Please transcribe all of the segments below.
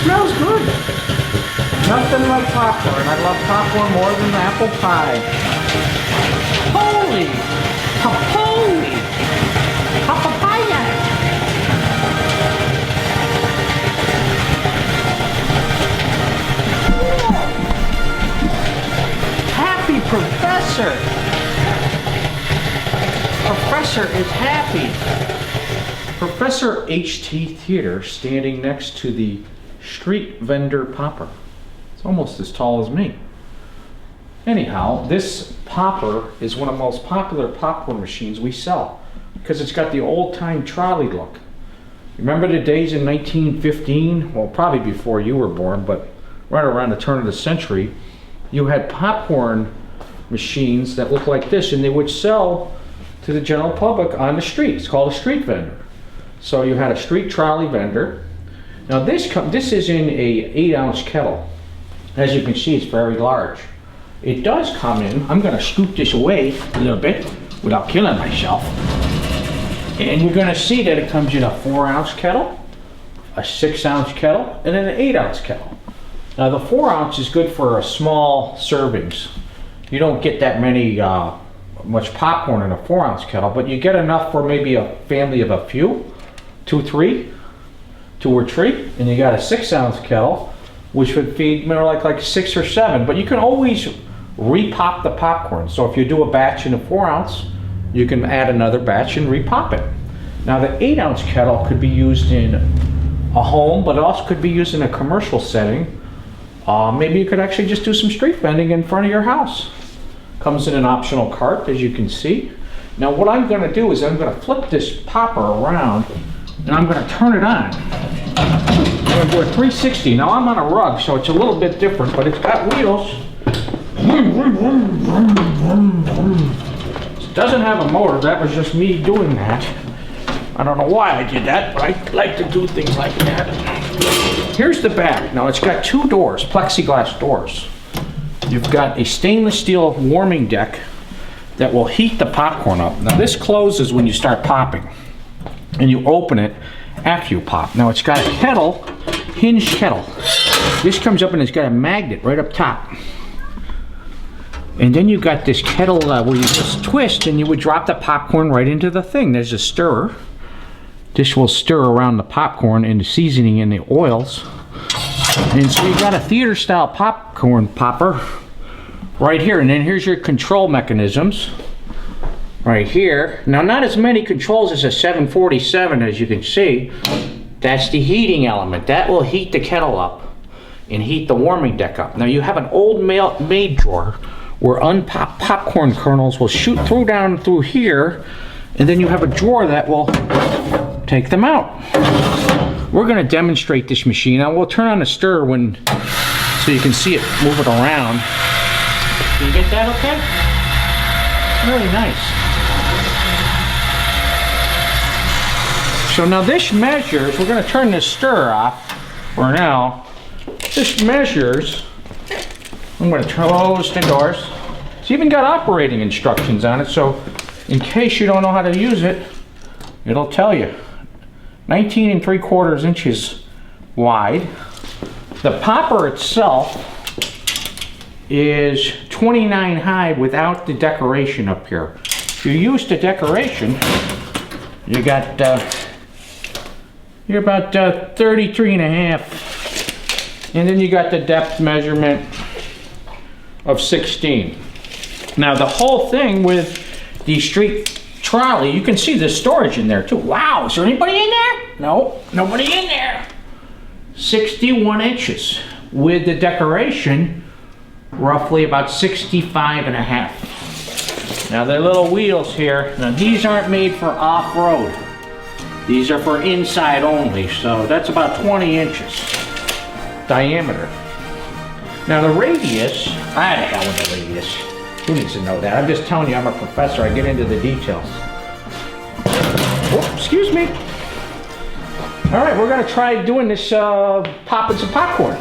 smells good. Nothing like popcorn. I love popcorn more than apple pie. Holy! Holy! Papaya! Happy Professor! Professor is happy. Professor H.T. Theater standing next to the street vendor popper. It's almost as tall as me. Anyhow, this popper is one of the most popular popcorn machines we sell because it's got the old-time trolley look. Remember the days in 1915? Well, probably before you were born, but right around the turn of the century, you had popcorn machines that looked like this, and they would sell to the general public on the street. It's called a street vendor. So you had a street trolley vendor. Now this is in a 8-ounce kettle. As you can see, it's very large. It does come in, I'm gonna scoop this away a little bit without killing myself. And you're gonna see that it comes in a 4-ounce kettle, a 6-ounce kettle, and then an 8-ounce kettle. Now the 4 ounce is good for a small servings. You don't get that many much popcorn in a 4-ounce kettle, but you get enough for maybe a family of a few, 2 or 3, and you got a 6-ounce kettle, which would feed more like 6 or 7. But you can always repop the popcorn. So if you do a batch in a 4-ounce, you can add another batch and repop it. Now the 8-ounce kettle could be used in a home, but it also could be used in a commercial setting. Maybe you could actually just do some street vending in front of your house. Comes in an optional cart, as you can see. Now what I'm going to do is I'm going to flip this popper around and I'm going to turn it on. I'm going to do a 360. Now I'm on a rug, so it's a little bit different, but it's got wheels. It doesn't have a motor. That was just me doing that. I don't know why I did that, but I like to do things like that. Here's the back. Now it's got 2 doors, plexiglass doors. You've got a stainless steel warming deck that will heat the popcorn up. Now this closes when you start popping, and you open it after you pop. Now it's got a kettle, hinged kettle. This comes up and it's got a magnet right up top. And then you've got this kettle where you just twist and you would drop the popcorn right into the thing. There's a stirrer. This will stir around the popcorn and the seasoning and the oils. And so you've got a theater style popcorn popper right here. And then here's your control mechanisms right here. Now not as many controls as a 747, as you can see. That's the heating element. That will heat the kettle up and heat the warming deck up. Now you have an old maid drawer where unpopped popcorn kernels will shoot down through here, and then you have a drawer that will take them out. We're going to demonstrate this machine. Now we'll turn on the stir so you can see it move it around. Can you get that okay? Really nice. So now this measures, we're going to turn this stir off for now. This measures, I'm going to close the doors. It's even got operating instructions on it, so in case you don't know how to use it, it'll tell you. 19 3/4 inches wide. The popper itself is 29 high without the decoration up here. If you use the decoration, you got you're about 33.5, and then you got the depth measurement of 16. Now the whole thing with the street trolley, you can see the storage in there too. Wow, is there anybody in there? No, nobody in there. 61 inches with the decoration, roughly about 65.5. Now the little wheels here, now these aren't made for off-road. These are for inside only, so that's about 20 inches diameter. Now the radius, I don't know what the radius. Who needs to know that? I'm just telling you, I'm a professor. I get into the details. Oh, excuse me. All right, we're gonna try doing this popping some popcorn.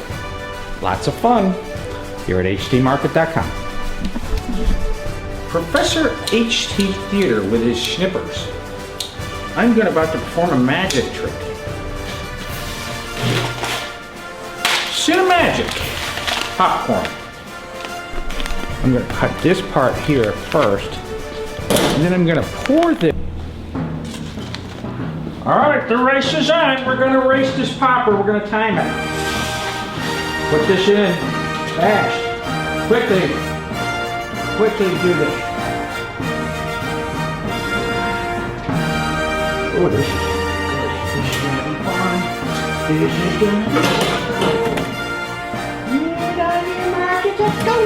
Lots of fun here at htmarket.com. Professor H.T. Theater with his schnippers. I'm about to perform a magic trick. Cinemagic popcorn. I'm gonna cut this part here first, and then I'm gonna pour this. All right, the race is on. We're gonna race this popper. We're gonna time it. Put this in fast, quickly do this. Oh, this is gonna be fun. This is gonna be fun. Get on your market, let's go.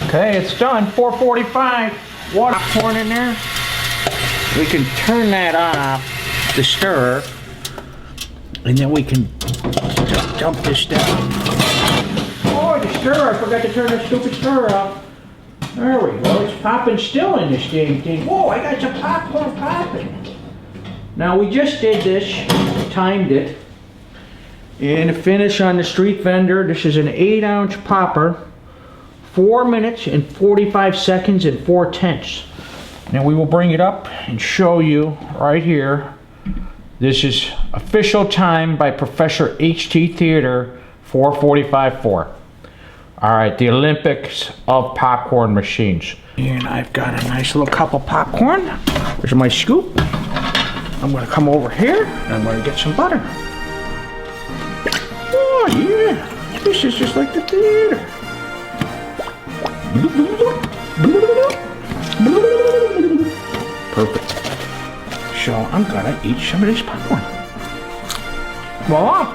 Okay, it's done. 4:45. Water pouring in there. We can turn that off, the stirrer, and then we can dump this down. Oh, the stirrer! I forgot to turn that stupid stirrer off. There we go. It's popping still in this damn thing. Whoa! I got some popcorn popping. Now we just did this, timed it, and the finish on the street vendor. This is an 8-ounce popper. 4 minutes and 45 seconds and 4/10. Now we will bring it up and show you right here. This is official time by Professor HT Theater, 4:45.4. All right, the Olympics of popcorn machines. And I've got a nice little cup of popcorn. There's my scoop. I'm gonna come over here and I'm gonna get some butter. Oh yeah, this is just like the theater. Perfect. So I'm gonna eat some of this popcorn. Voila!